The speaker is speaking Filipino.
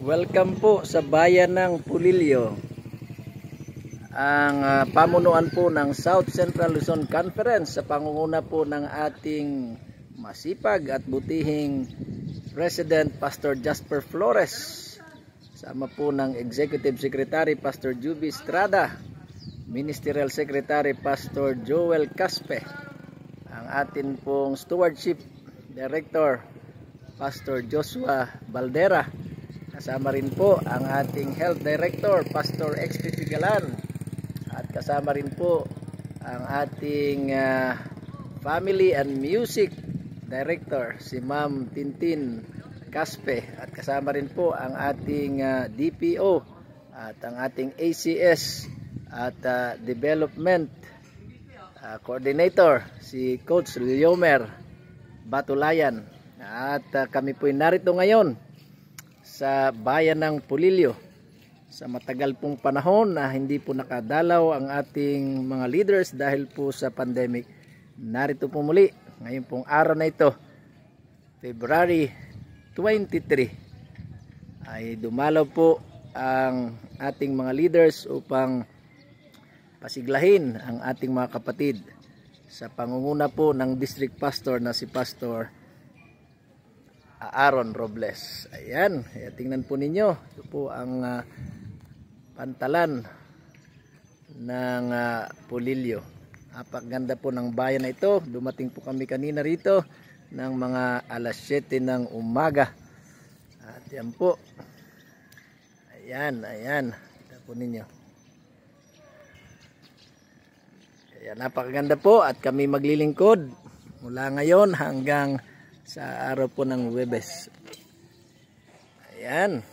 Welcome po sa bayan ng Pulilio. Ang pamunuan po ng South Central Luzon Conference sa pangunguna po ng ating masipag at butihing President Pastor Jasper Flores. Sama po ng Executive Secretary Pastor Juby Estrada, Ministerial Secretary Pastor Joel Caspe, ang atin pong Stewardship Director Pastor Joshua Baldera. Kasama rin po ang ating Health Director, Pastor XP Pigalan. At kasama rin po ang ating Family and Music Director, si Ma'am Tintin Caspe. At kasama rin po ang ating DPO at ang ating ACS at Development Coordinator, si Coach Liomer Batulayan. At kami po narito ngayon sa bayan ng Pulilio. Sa matagal pong panahon na hindi po nakadalaw ang ating mga leaders dahil po sa pandemic, narito po muli ngayon pong araw na ito, February 23, ay dumalaw po ang ating mga leaders upang pasiglahin ang ating mga kapatid sa pangunguna po ng District Pastor na si Pastor Aaron Robles. Ayan, tingnan po ninyo. Ito po ang pantalan ng Pulilio. Napakaganda po ng bayan na ito. Dumating po kami kanina rito ng mga alas 7 ng umaga. At yan po. Ayan, ayan. Ito po ninyo. Ayan, napakaganda po at kami maglilingkod mula ngayon hanggang sa araw po ng Huwebes. Ayan.